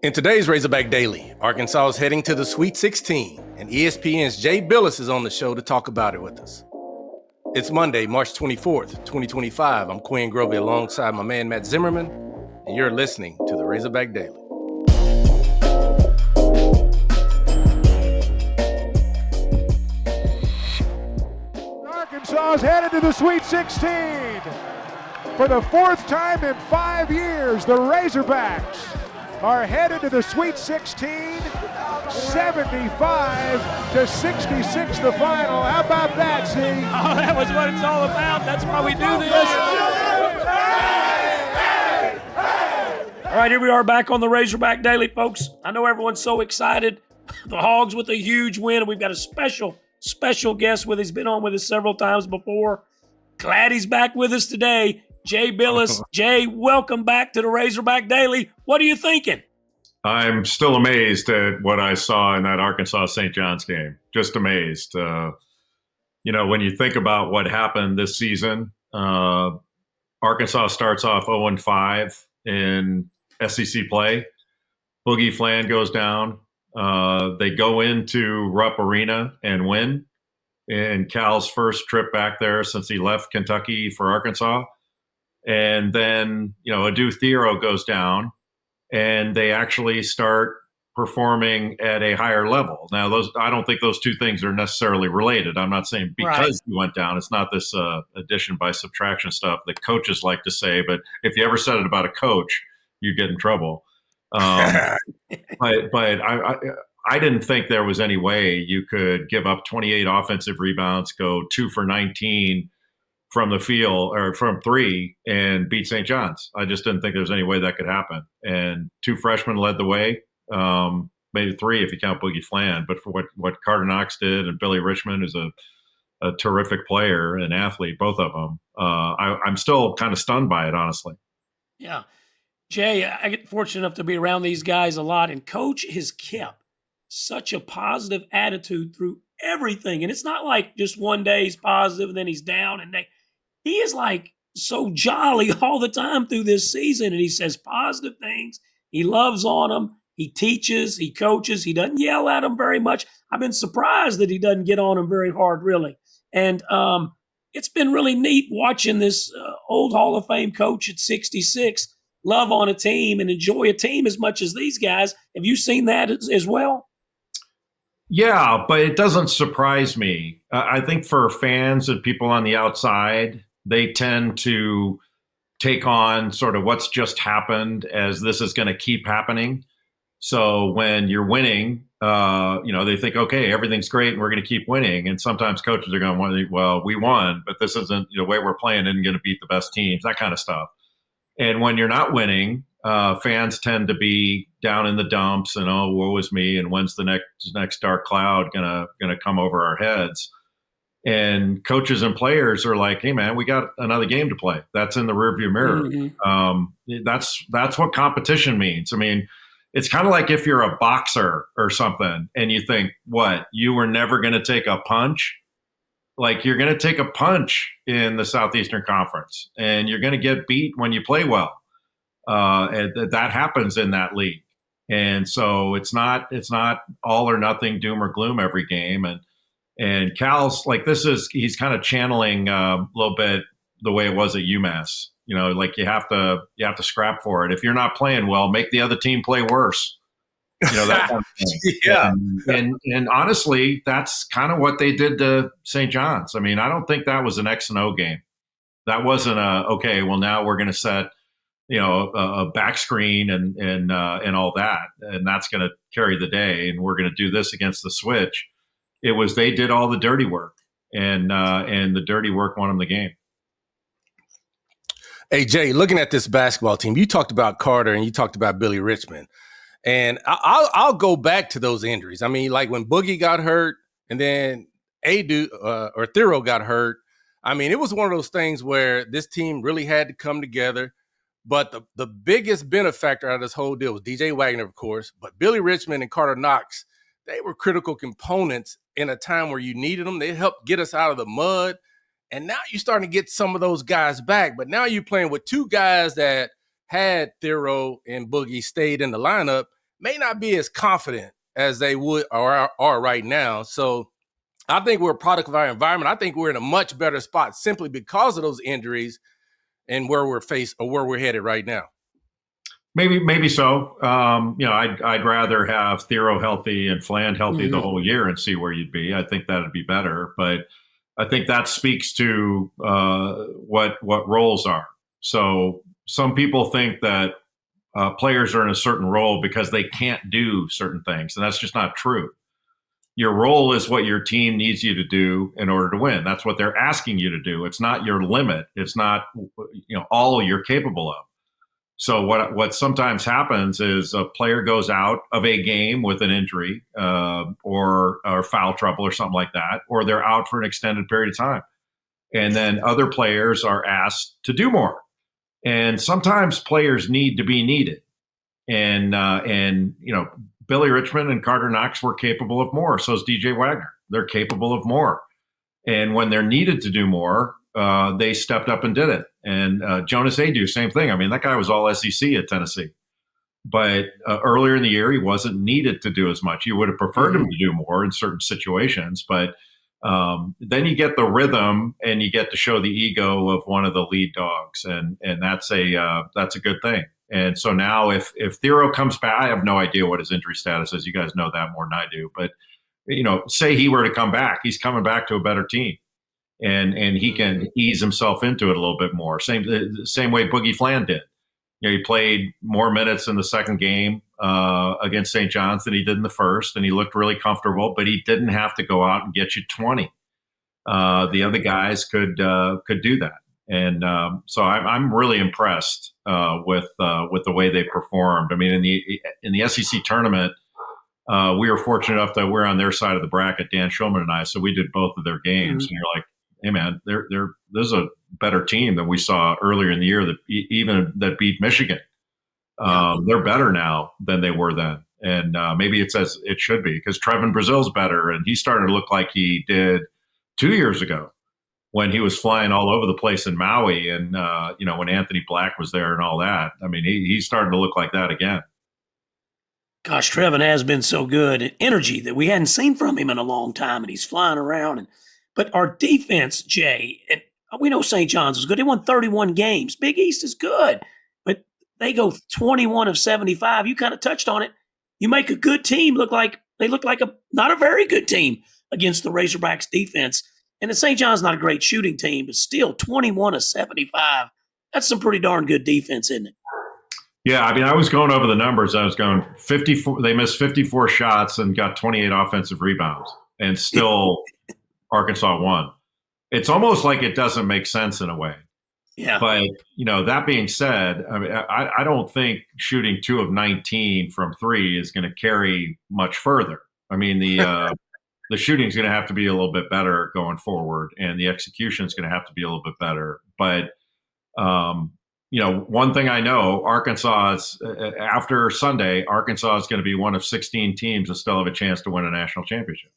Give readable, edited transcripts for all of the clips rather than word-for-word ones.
In today's Razorback Daily, Arkansas is heading to the Sweet 16, and ESPN's Jay Bilas is on the show to talk about it with us. It's Monday, March 24th, 2025. I'm Quinn Grovey alongside my man Matt Zimmerman, and you're listening to the Razorback Daily. Arkansas is headed to the Sweet 16. For the fourth time in 5 years, the Razorbacks are headed to the Sweet 16, 75-66 the final. How about that, Z? Oh, that was what it's all about. That's why we do this. All right, here we are back on the Razorback Daily, folks. I know everyone's so excited. The Hogs with a huge win, and we've got a special guest with us. He's been on with us several times before. Glad he's back with us today. Jay Bilas. Jay, welcome back to the Razorback Daily. What are you thinking? I'm still amazed at what I saw in that Arkansas-St. John's game. Just amazed. When you think about what happened this season, Arkansas starts off 0-5 in SEC play. Boogie Flan goes down. They go into Rupp Arena and win in Cal's first trip back there since he left Kentucky for Arkansas. And then, Adu Thero goes down, and they actually start performing at a higher level. Now, I don't think those two things are necessarily related. I'm not saying because you went down. It's not this addition by subtraction stuff that coaches like to say. But if you ever said it about a coach, you get in trouble. But I didn't think there was any way you could give up 28 offensive rebounds, go 2 for 19 from the field or from three and beat St. John's. I just didn't think there was any way that could happen. And two freshmen led the way, maybe three if you count Boogie Flan. But for what Carter Knox did and Billy Richmond is a terrific player and athlete, both of them, I'm still kind of stunned by it, honestly. Yeah. Jay, I get fortunate enough to be around these guys a lot, and Coach has kept such a positive attitude through everything. And it's not like just one day he's positive and then he's down, and he is like so jolly all the time through this season, and he says positive things. He loves on them. He teaches. He coaches. He doesn't yell at them very much. I've been surprised that he doesn't get on them very hard, really. And it's been really neat watching this old Hall of Fame coach at 66 love on a team and enjoy a team as much as these guys. Have you seen that as well? Yeah, but it doesn't surprise me. I think for fans and people on the outside, they tend to take on sort of what's just happened as this is going to keep happening. So when you're winning, they think, okay, everything's great and we're going to keep winning. And sometimes coaches are going, well, we won, but this isn't the way we're playing isn't going to beat the best teams, that kind of stuff. And when you're not winning, fans tend to be down in the dumps and, oh, woe is me, and when's the next dark cloud gonna come over our heads? And coaches and players are like, hey, man, we got another game to play. That's in the rearview mirror. Mm-hmm. That's what competition means. I mean, it's kind of like if you're a boxer or something and you think, what, you were never going to take a punch? Like, you're going to take a punch in the Southeastern Conference, and you're going to get beat when you play well. And that happens in that league. And so it's not all or nothing, doom or gloom every game. And Cal's like, he's kind of channeling a little bit the way it was at UMass. Like you have to scrap for it. If you're not playing well, make the other team play worse. That kind of thing. Yeah. And honestly, that's kind of what they did to St. John's. I mean, I don't think that was an X and O game. That wasn't okay, well, now we're going to set, a back screen and all that, and that's going to carry the day, and we're going to do this against the switch. It was they did all the dirty work, and the dirty work won them the game. Hey, Jay, looking at this basketball team, you talked about Carter and you talked about Billy Richmond. And I'll go back to those injuries. I mean, like when Boogie got hurt and then Thero got hurt. I mean, it was one of those things where this team really had to come together. But the biggest benefactor out of this whole deal was DJ Wagner, of course. But Billy Richmond and Carter Knox, they were critical components in a time where you needed them. They helped get us out of the mud. And now you're starting to get some of those guys back. But now you're playing with two guys that had Thero and Boogie stayed in the lineup. may not be as confident as they would or are right now. So I think we're a product of our environment. I think we're in a much better spot simply because of those injuries and where we're faced or where we're headed right now. Maybe so. I'd rather have Thero healthy and Fland healthy the whole year and see where you'd be. I think that'd be better. But I think that speaks to what roles are. So some people think that players are in a certain role because they can't do certain things, and that's just not true. Your role is what your team needs you to do in order to win. That's what they're asking you to do. It's not your limit. It's not all you're capable of. So what sometimes happens is a player goes out of a game with an injury or foul trouble or something like that, or they're out for an extended period of time. And then other players are asked to do more. And sometimes players need to be needed. And Billy Richmond and Carter Knox were capable of more. So is DJ Wagner. They're capable of more. And when they're needed to do more, they stepped up and did it. And Jonas Adu, same thing. I mean, that guy was all SEC at Tennessee. But earlier in the year, he wasn't needed to do as much. You would have preferred him to do more in certain situations. But then you get the rhythm and you get to show the ego of one of the lead dogs. And that's a good thing. And so now if Thero comes back, I have no idea what his injury status is. You guys know that more than I do. But, say he were to come back, he's coming back to a better team. And he can ease himself into it a little bit more. Same way Boogie Fland did. He played more minutes in the second game against St. John's than he did in the first, and he looked really comfortable. But he didn't have to go out and get you 20. The other guys could do that, and so I'm really impressed with the way they performed. I mean, in the SEC tournament. We were fortunate enough that we're on their side of the bracket, Dan Schulman and I, so we did both of their games. And you're like, hey, man, there's a better team than we saw earlier in the year that beat Michigan. They're better now than they were then. And maybe it's as it should be because Trevin Brazil's better, and he's starting to look like he did 2 years ago when he was flying all over the place in Maui and, when Anthony Black was there and all that. I mean, he's starting to look like that again. Gosh, Trevin has been so good and energy that we hadn't seen from him in a long time, and he's flying around. But our defense, Jay, and we know St. John's was good. They won 31 games. Big East is good, but they go 21 of 75. You kind of touched on it. You make a good team look like not a very good team against the Razorbacks defense. And the St. John's not a great shooting team, but still 21 of 75. That's some pretty darn good defense, isn't it? Yeah, I mean, I was going over the numbers. I was going 54. They missed 54 shots and got 28 offensive rebounds, and still Arkansas won. It's almost like it doesn't make sense in a way. Yeah. But that being said, I mean, I don't think shooting 2 of 19 from 3 is going to carry much further. I mean, the shooting is going to have to be a little bit better going forward, and the execution is going to have to be a little bit better. But one thing I know, Arkansas is, after Sunday, Arkansas is going to be one of 16 teams that still have a chance to win a national championship.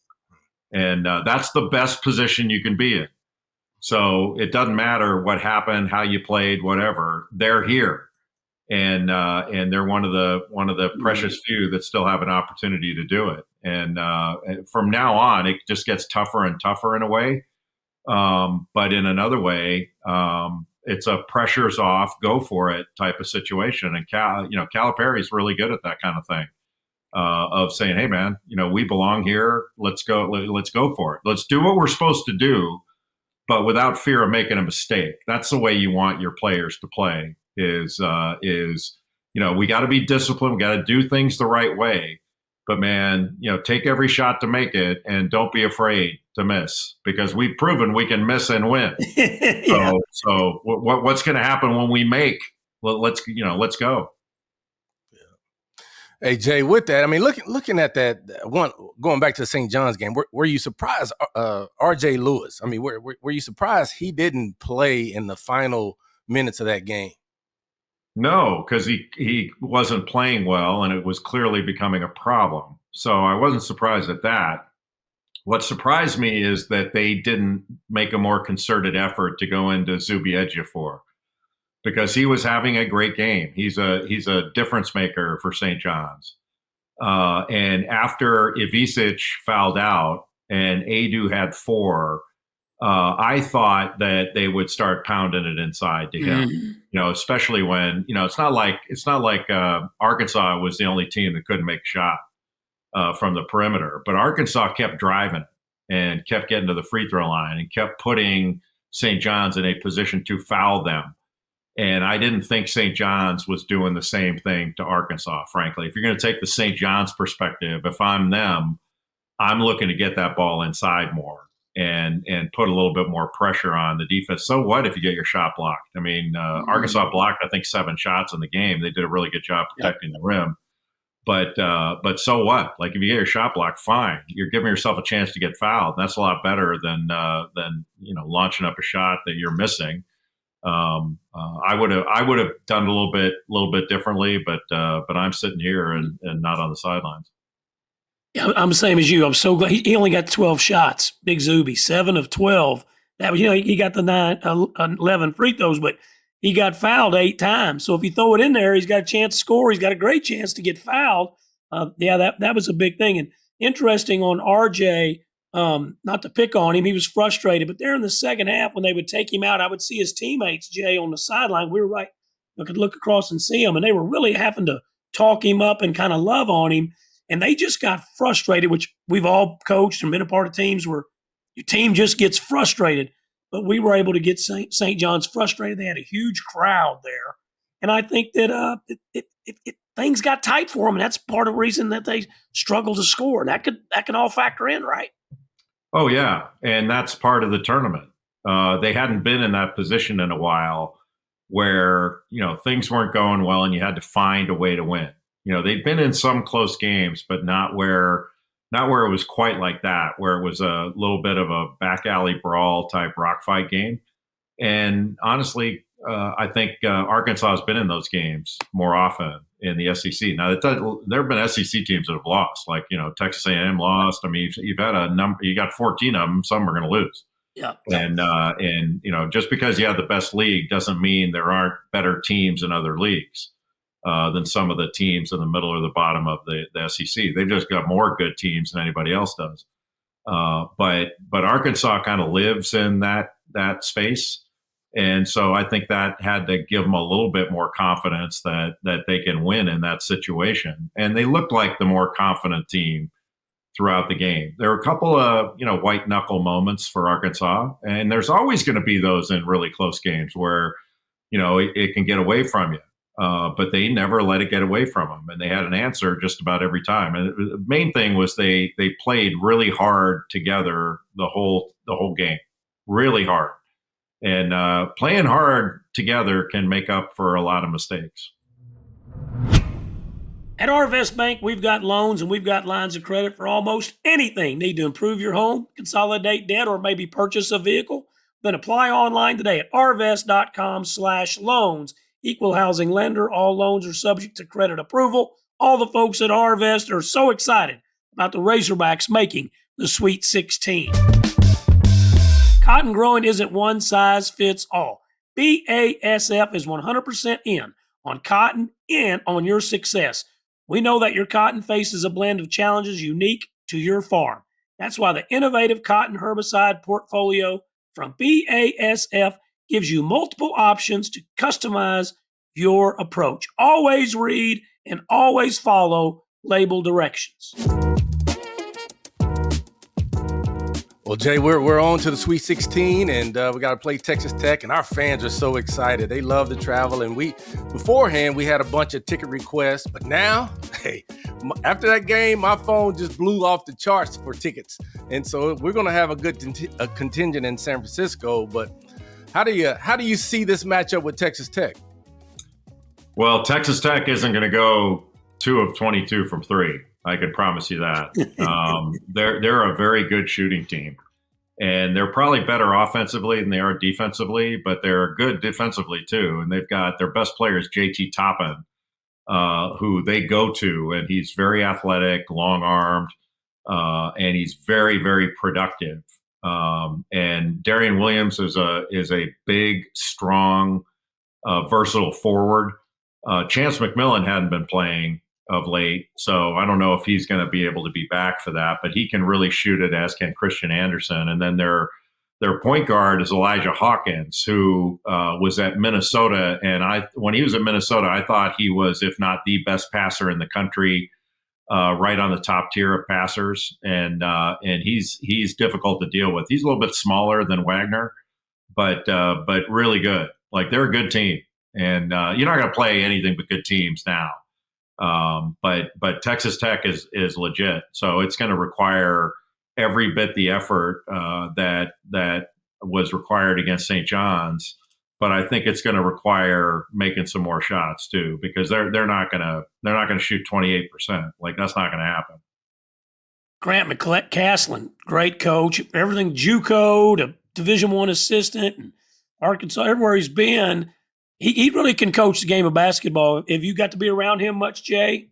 And that's the best position you can be in. So it doesn't matter what happened, how you played, whatever. They're here. And they're one of the precious few that still have an opportunity to do it. And from now on, it just gets tougher and tougher in a way. But in another way, it's a pressure's off, go for it type of situation. And Calipari's really good at that kind of thing, of saying, hey man, we belong here. Let's go for it. Let's do what we're supposed to do, but without fear of making a mistake. That's the way you want your players to play is we got to be disciplined. We got to do things the right way. But man, take every shot to make it, and don't be afraid to miss, because we've proven we can miss and win. Yeah. So what's going to happen when we make? Well, let's go. Hey Jay, with that, I mean, looking at that one, going back to the St. John's game, were you surprised, R.J. Lewis? I mean, were you surprised he didn't play in the final minutes of that game? No, because he wasn't playing well, and it was clearly becoming a problem. So I wasn't surprised at that. What surprised me is that they didn't make a more concerted effort to go into Zubi Ejiofor, because he was having a great game. He's a difference maker for St. John's. And after Ivisic fouled out and Adu had 4, I thought that they would start pounding it inside to him. Especially when it's not like Arkansas was the only team that couldn't make a shot from the perimeter, but Arkansas kept driving and kept getting to the free throw line and kept putting St. John's in a position to foul them. And I didn't think St. John's was doing the same thing to Arkansas, frankly. If you're going to take the St. John's perspective, if I'm them, I'm looking to get that ball inside more and put a little bit more pressure on the defense. So what if you get your shot blocked? I mean, Arkansas blocked, I think, 7 shots in the game. They did a really good job protecting the rim. But so what? Like, if you get your shot blocked, fine. You're giving yourself a chance to get fouled. That's a lot better than launching up a shot that you're missing. I would have done a little bit differently, but I'm sitting here and not on the sidelines. Yeah, I'm the same as you. I'm so glad he only got 12 shots. Big Zuby, 7 of 12. That was, he got the 11 free throws, but he got fouled 8 times. So if you throw it in there, he's got a chance to score. He's got a great chance to get fouled. That was a big thing. And interesting on RJ, not to pick on him, he was frustrated. But there in the second half, when they would take him out, I would see his teammates, Jay, on the sideline. We were right. I could look across and see him, and they were really having to talk him up and kind of love on him. And they just got frustrated, which we've all coached and been a part of teams where your team just gets frustrated. But we were able to get St. John's frustrated. They had a huge crowd there. And I think that things got tight for them, and that's part of the reason that they struggled to score. That can all factor in, right? Oh, yeah. And that's part of the tournament. They hadn't been in that position in a while where, things weren't going well and you had to find a way to win. They'd been in some close games, but not where it was quite like that, where it was a little bit of a back alley brawl type rock fight game. And honestly, I think Arkansas has been in those games more often in the SEC. Now, there have been SEC teams that have lost, like Texas A&M lost. I mean, you've had a number. You got 14 of them. Some are going to lose. Yeah. And just because you have the best league doesn't mean there aren't better teams in other leagues than some of the teams in the middle or the bottom of the SEC. They've just got more good teams than anybody else does. But Arkansas kind of lives in that space. And so I think that had to give them a little bit more confidence that they can win in that situation. And they looked like the more confident team throughout the game. There were a couple of, white knuckle moments for Arkansas. And there's always going to be those in really close games where, it can get away from you. But they never let it get away from them. And they had an answer just about every time. And the main thing was they played really hard together the whole game, really hard. And playing hard together can make up for a lot of mistakes. At Arvest Bank, we've got loans and we've got lines of credit for almost anything. Need to improve your home, consolidate debt, or maybe purchase a vehicle? Then apply online today at arvest.com/loans. Equal housing lender. All loans are subject to credit approval. All the folks at Arvest are so excited about the Razorbacks making the Sweet 16. Cotton growing isn't one size fits all. BASF is 100% in on cotton and on your success. We know that your cotton faces a blend of challenges unique to your farm. That's why the innovative cotton herbicide portfolio from BASF gives you multiple options to customize your approach. Always read and always follow label directions. Well, Jay, we're on to the Sweet 16, and we got to play Texas Tech, and our fans are so excited. They love to travel, and beforehand we had a bunch of ticket requests, but now, hey, after that game, my phone just blew off the charts for tickets, and so we're going to have a good contingent in San Francisco. But how do you see this matchup with Texas Tech? Well, Texas Tech isn't going to go 2 of 22 from 3. I can promise you that. They're a very good shooting team, and they're probably better offensively than they are defensively, but they're good defensively too. And they've got their best player is JT Toppin, who they go to, and he's very athletic, long-armed, and he's very, very productive. And Darian Williams is a big, strong, versatile forward. Chance McMillan hadn't been playing of late. So I don't know if he's going to be able to be back for that, but he can really shoot it, as can Christian Anderson. And then their point guard is Elijah Hawkins, who was at Minnesota. And when he was at Minnesota, I thought he was, if not the best passer in the country, right on the top tier of passers. And he's difficult to deal with. He's a little bit smaller than Wagner, but really good. Like, they're a good team. And you're not going to play anything but good teams now. But Texas Tech is legit. So it's going to require every bit the effort that was required against St. John's. But I think it's going to require making some more shots too, because they're not going to shoot 28%. Like, that's not going to happen. Grant McCaslin, great coach. Everything JUCO to Division I assistant, and Arkansas, everywhere he's been. He really can coach the game of basketball. Have you got to be around him much, Jay?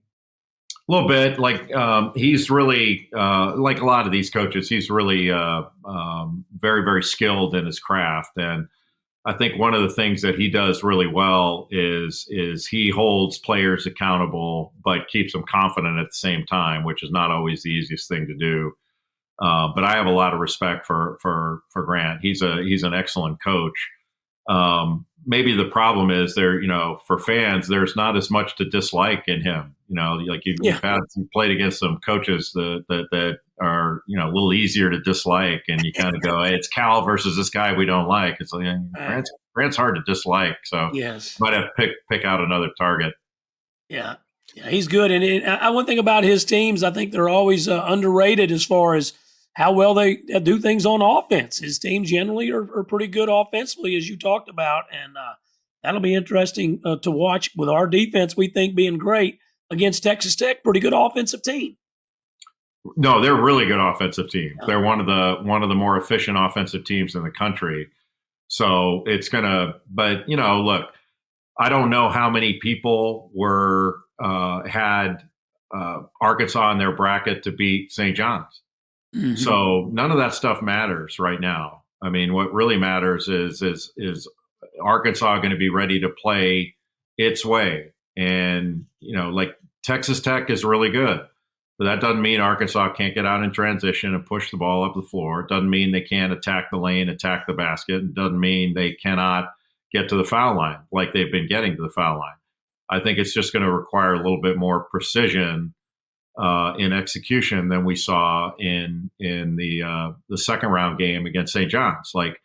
A little bit. Like, he's really, like a lot of these coaches, he's really very, very skilled in his craft. And I think one of the things that he does really well is he holds players accountable, but keeps them confident at the same time, which is not always the easiest thing to do. But I have a lot of respect for Grant. He's an excellent coach. Maybe the problem is for fans, there's not as much to dislike in him. Like you've played against some coaches that are, a little easier to dislike, and you kind of go, hey, it's Cal versus this guy we don't like. It's like, Grant's hard to dislike. So yes, might have to pick out another target. Yeah, he's good. And one thing about his teams, I think they're always underrated as far as how well they do things on offense. His teams generally are pretty good offensively, as you talked about, and that'll be interesting to watch with our defense, we think, being great against Texas Tech. Pretty good offensive team. No, they're a really good offensive team. They're one of the more efficient offensive teams in the country. So it's but look, I don't know how many people had Arkansas in their bracket to beat St. John's. Mm-hmm. So none of that stuff matters right now. I mean, what really matters is Arkansas going to be ready to play its way. And, like, Texas Tech is really good. But that doesn't mean Arkansas can't get out in transition and push the ball up the floor. It doesn't mean they can't attack the lane, attack the basket. It doesn't mean they cannot get to the foul line like they've been getting to the foul line. I think it's just going to require a little bit more precision in execution than we saw in the second round game against St. John's. Like,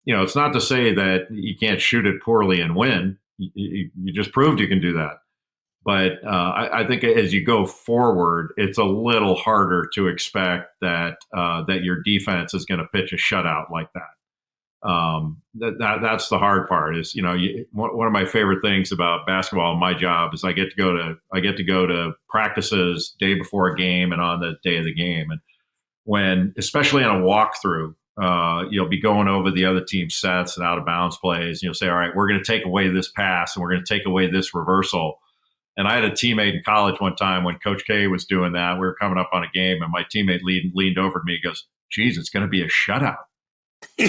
it's not to say that you can't shoot it poorly and win. You just proved you can do that. But I think as you go forward, it's a little harder to expect that your defense is going to pitch a shutout like that. That's the hard part. Is one of my favorite things about basketball in my job is I get to go to practices day before a game and on the day of the game, and when, especially on a walkthrough, you'll be going over the other team's sets and out of bounds plays. And you'll say, all right, we're going to take away this pass and we're going to take away this reversal. And I had a teammate in college one time when Coach K was doing that. We were coming up on a game, and my teammate leaned over to me and goes, geez, it's going to be a shutout. They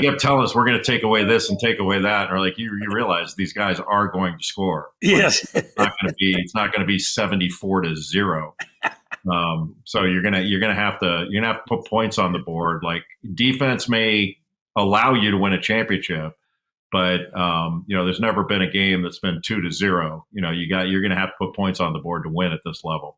kept telling us we're going to take away this and take away that, and we're like, you realize these guys are going to score. Yes, it's not going to be 74-0. So you're gonna have to put points on the board. Like, defense may allow you to win a championship, but there's never been a game that's been 2-0. You're going to have to put points on the board to win at this level.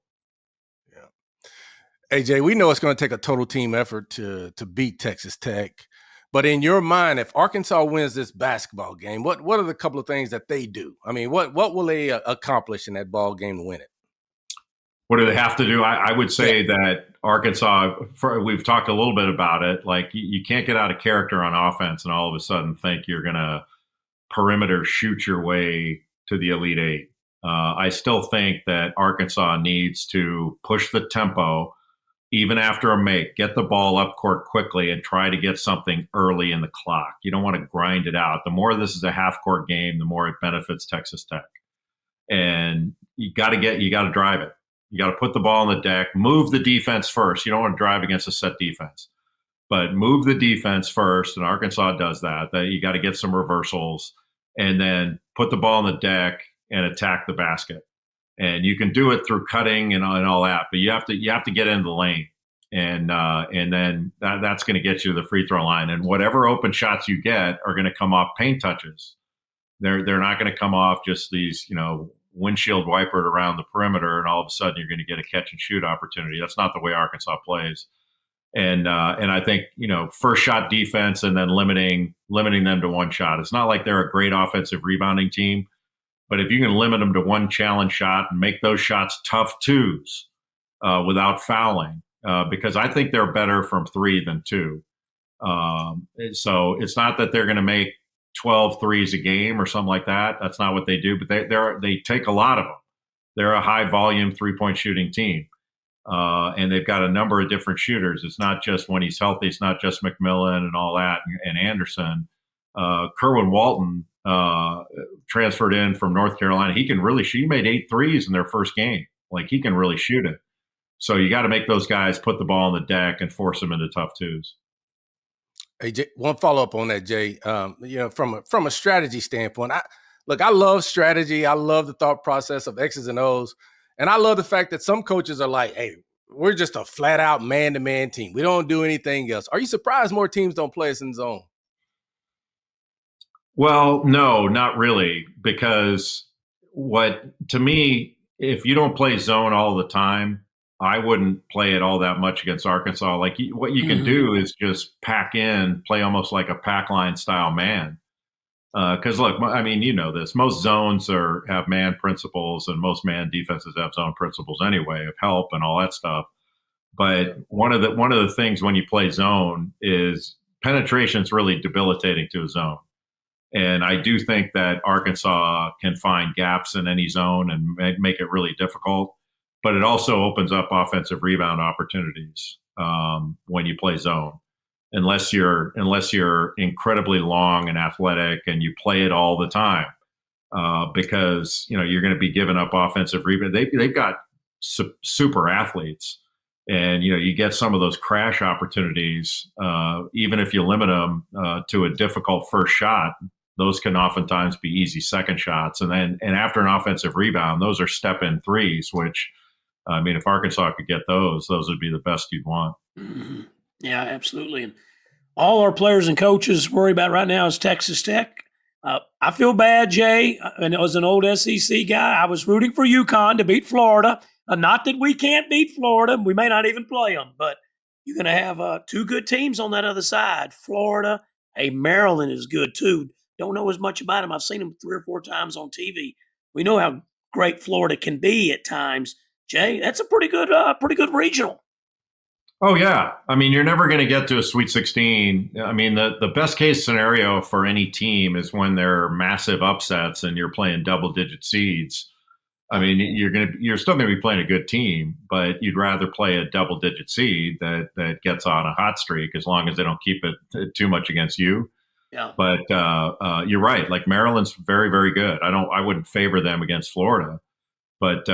AJ, we know it's going to take a total team effort to beat Texas Tech. But in your mind, if Arkansas wins this basketball game, what are the couple of things that they do? I mean, what will they accomplish in that ball game to win it? What do they have to do? I would say that Arkansas, we've talked a little bit about it. Like, you can't get out of character on offense and all of a sudden think you're going to perimeter shoot your way to the Elite Eight. I still think that Arkansas needs to push the tempo even after a make, get the ball up court quickly and try to get something early in the clock. You don't want to grind it out. The more this is a half court game, the more it benefits Texas Tech. And you got to drive it. You got to put the ball on the deck, move the defense first. You don't want to drive against a set defense, but move the defense first. And Arkansas does that. You got to get some reversals and then put the ball on the deck and attack the basket. and you can do it through cutting and all that, but you have to get into the lane, and then that's going to get you to the free throw line, and whatever open shots you get are going to come off paint touches. They're not going to come off just these, windshield wipered around the perimeter, and all of a sudden you're going to get a catch and shoot opportunity. That's not the way Arkansas plays. And I think, first shot defense and then limiting them to one shot. It's not like they're a great offensive rebounding team, but if you can limit them to one challenge shot and make those shots tough twos without fouling, because I think they're better from 3 than 2. So it's not that they're going to make 12 threes a game or something like that. That's not what they do, but they take a lot of them. They're a high volume 3-point shooting team. And they've got a number of different shooters. It's not just when he's healthy. It's not just McMillan and all that and Anderson. Kerwin Walton transferred in from North Carolina. He can really shoot. He made 8 threes in their first game. Like, he can really shoot it. So you got to make those guys put the ball on the deck and force them into tough twos. Hey, Jay, one follow up on that, Jay. From a strategy standpoint, I love strategy. I love the thought process of X's and O's, and I love the fact that some coaches are like, "Hey, we're just a flat out man to man team. We don't do anything else." Are you surprised more teams don't play us in zone? Well, no, not really, because to me, if you don't play zone all the time, I wouldn't play it all that much against Arkansas. Like, what you can do is just pack in, play almost like a pack line style man. Because look, I mean, this. Most zones have man principles, and most man defenses have zone principles anyway, of help and all that stuff. But one of the things when you play zone is penetration is really debilitating to a zone. And I do think that Arkansas can find gaps in any zone and make it really difficult. But it also opens up offensive rebound opportunities when you play zone, unless you're incredibly long and athletic and you play it all the time, because you're going to be giving up offensive rebound. They've got super athletes, and you get some of those crash opportunities. Even if you limit them to a difficult first shot, those can oftentimes be easy second shots, and after an offensive rebound, those are step in threes, which. I mean, if Arkansas could get those would be the best you'd want. Mm-hmm. Yeah, absolutely. And all our players and coaches worry about right now is Texas Tech. I feel bad, Jay. And as an old SEC guy, I was rooting for UConn to beat Florida. Not that we can't beat Florida. We may not even play them, but you're going to have 2 good teams on that other side. Florida, Maryland is good too. Don't know as much about them. I've seen them 3 or 4 times on TV. We know how great Florida can be at times. Jay, that's a pretty good regional. Oh, yeah. I mean, you're never going to get to a Sweet 16. I mean, the best case scenario for any team is when there are massive upsets and you're playing double-digit seeds. I mean, you're still going to be playing a good team, but you'd rather play a double-digit seed that gets on a hot streak, as long as they don't keep it too much against you. Yeah. But you're right. Like, Maryland's very, very good. I wouldn't favor them against Florida. But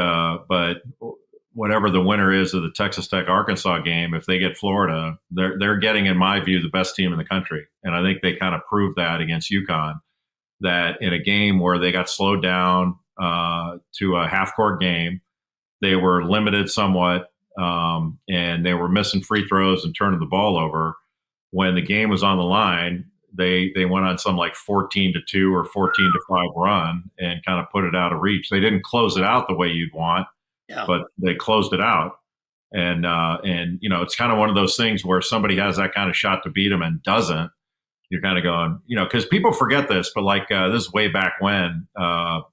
whatever the winner is of the Texas Tech Arkansas game, if they get Florida, they're getting, in my view, the best team in the country. And I think they kind of proved that against UConn, that in a game where they got slowed down to a half-court game, they were limited somewhat, and they were missing free throws and turning the ball over. When the game was on the line, they went on some like 14-2 or 14-5 run and kind of put it out of reach. They didn't close it out the way you'd want, but they closed it out. And it's kind of one of those things where somebody has that kind of shot to beat them and doesn't. You're kind of going, because people forget this, but this is way back when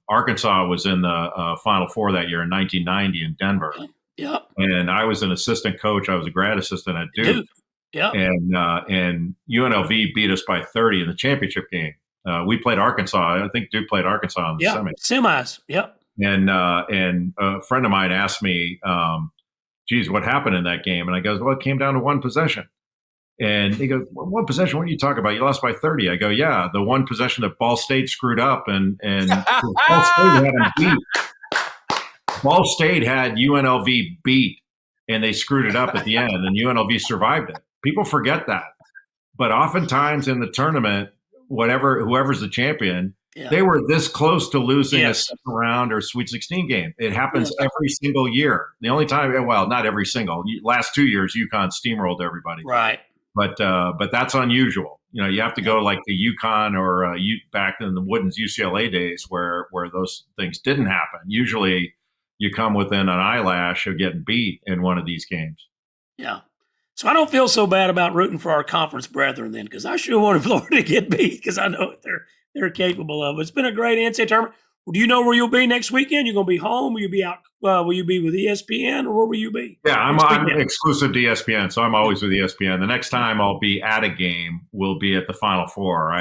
Arkansas was in the Final Four that year in 1990 in Denver. Yeah. And I was an assistant coach. I was a grad assistant at Duke. Yeah. And UNLV beat us by 30 in the championship game. We played Arkansas. I think Duke played Arkansas in the semis. Yep. And a friend of mine asked me, geez, what happened in that game? And I goes, well, it came down to one possession. And he goes, well, one possession? What are you talking about? You lost by 30. I go, yeah, the one possession that Ball State screwed up, and Ball State had them beat. Ball State had UNLV beat, and they screwed it up at the end, and UNLV survived it. People forget that. But oftentimes in the tournament, whoever's the champion, Yeah. They were this close to losing a Yes. second round or Sweet 16 game. It happens Yeah. every single year. The only time, well, not every single. Last 2 years, UConn steamrolled everybody. Right. But that's unusual. You have to Yeah. go like the UConn or back in the Woodens UCLA days where those things didn't happen. Usually, you come within an eyelash of getting beat in one of these games. Yeah. So I don't feel so bad about rooting for our conference brethren then, because I sure wanted Florida to get beat because I know what they're capable of. It's been a great NCAA tournament. Well, do you know where you'll be next weekend? You're going to be home? Will you be out? Will you be with ESPN, or where will you be? Yeah, I'm next weekend? exclusive to ESPN, so I'm always with ESPN. The next time I'll be at a game will be at the Final Four.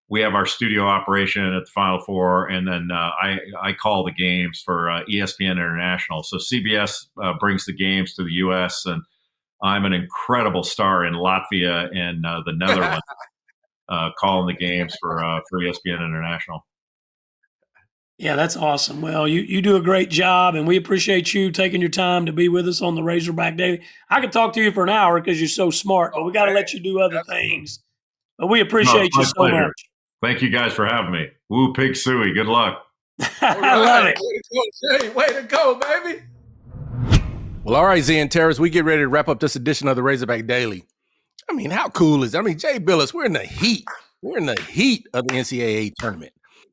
We have our studio operation at the Final Four, and then I call the games for ESPN International. So CBS brings the games to the U.S., and I'm an incredible star in Latvia and the Netherlands calling the games for ESPN International. Yeah, that's awesome. Well, you do a great job, and we appreciate you taking your time to be with us on the Razorback Daily. I could talk to you for an hour because you're so smart, but we got to let you do other things. But we appreciate you so pleasure. much. Thank you guys for having me. Woo, Pig Suey. Good luck. I love it. Way to go, Jay. Way to go, baby. Well, all right, Z and Terrace, we get ready to wrap up this edition of the Razorback Daily. I mean, how cool is that? I mean, Jay Bilas, we're in the heat. We're in the heat of the NCAA tournament.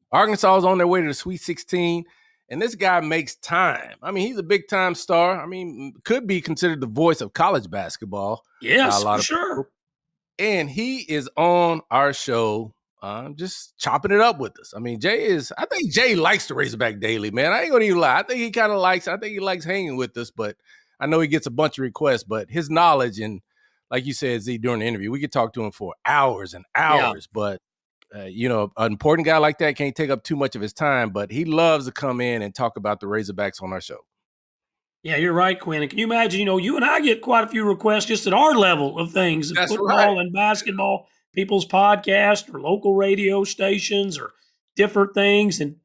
Arkansas is on their way to the Sweet 16, and this guy makes time. I mean, he's a big-time star. I mean, could be considered the voice of college basketball. Yes, for sure. And he is on our show just chopping it up with us. I mean, I think Jay likes the Razorback Daily, man. I ain't going to even lie. I think he likes hanging with us, but I know he gets a bunch of requests, but his knowledge and, like you said, Z, during the interview, we could talk to him for hours and hours, but an important guy like that can't take up too much of his time, but he loves to come in and talk about the Razorbacks on our show. Yeah, you're right, Quinn. And can you imagine, you and I get quite a few requests just at our level of things, That's football right. and basketball, people's podcasts or local radio stations or different things. And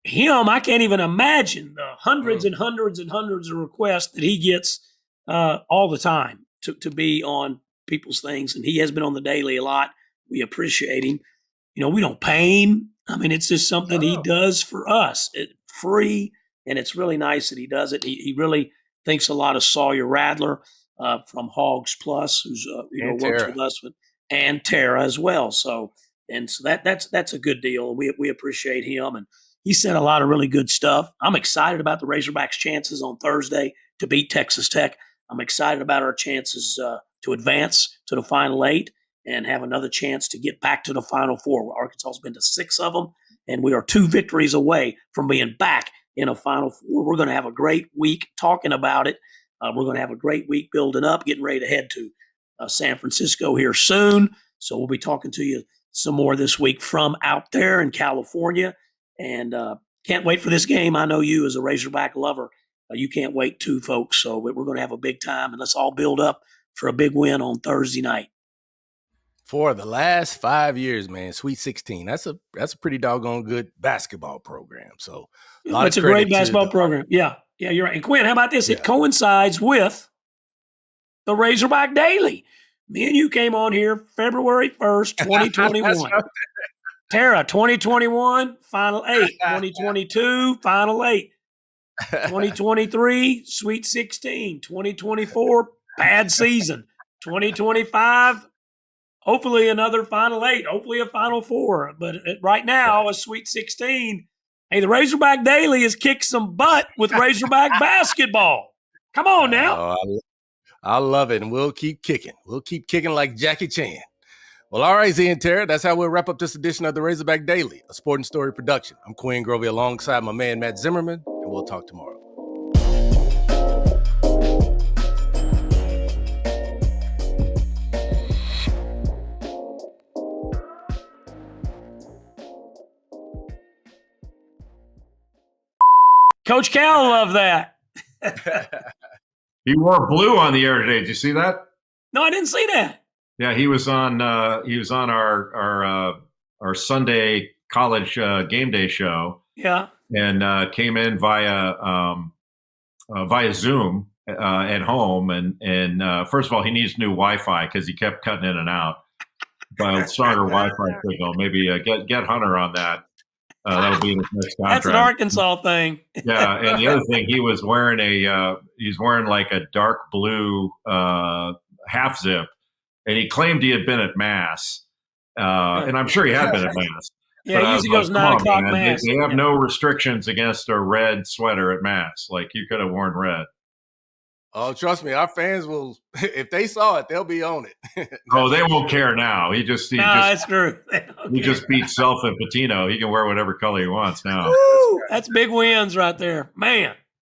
him, I can't even imagine the hundreds and hundreds and hundreds of requests that he gets all the time to be on people's things. And he has been on the Daily a lot. We appreciate him. We don't pay him. I mean, it's just something he does for us. It's free, and it's really nice that he does it. He really thinks a lot of Sawyer Radler from Hogs Plus, who's works with us, and Tara as well. So that's a good deal. We appreciate him, and he said a lot of really good stuff. I'm excited about the Razorbacks' chances on Thursday to beat Texas Tech. I'm excited about our chances to advance to the Final Eight and have another chance to get back to the Final Four. Arkansas has been to 6 of them, and we are 2 victories away from being back in a Final Four. We're going to have a great week talking about it. We're going to have a great week building up, getting ready to head to San Francisco here soon. So we'll be talking to you some more this week from out there in California. And can't wait for this game. I know you, as a Razorback lover, you can't wait too, folks. So we're going to have a big time, and let's all build up for a big win on Thursday night. For the last 5 years, man, Sweet 16. That's a pretty doggone good basketball program. So it's a great basketball program. Yeah, you're right. And Quinn, how about this? Yeah. It coincides with the Razorback Daily. Me and you came on here February 1st, 2021. Right. Tara, 2021, Final 8. 2022, Final 8. 2023, Sweet 16. 2024, bad season. 2025, hopefully another Final 8, hopefully a Final 4. But right now, a Sweet 16. Hey, the Razorback Daily has kicked some butt with Razorback basketball. Come on now. I love it, and we'll keep kicking. We'll keep kicking like Jackie Chan. Well, all right, Z and Tara, that's how we'll wrap up this edition of the Razorback Daily, a Sport and Story production. I'm Quinn Grovey alongside my man, Matt Zimmerman, and we'll talk tomorrow. Coach Cal loved that. He wore blue on the air today. Did you see that? No, I didn't see that. Yeah, he was on our Sunday college game day show. Yeah, and came in via Zoom at home. And first of all, he needs new Wi-Fi because he kept cutting in and out. by a stronger Wi-Fi signal. Maybe get Hunter on that. That'll be in his next contract. That's an Arkansas thing. Yeah, and the other thing, he's wearing like a dark blue half zip, and he claimed he had been at Mass, and I'm sure he had been at Mass. Yeah, But he usually goes 9 o'clock Mass. They have no restrictions against a red sweater at Mass. Like, you could have worn red. Oh, trust me, our fans will. If they saw it, they'll be on it. Oh, they won't care now. That's true. He just beat Self and Patino. He can wear whatever color he wants now. Woo! That's big wins right there, man.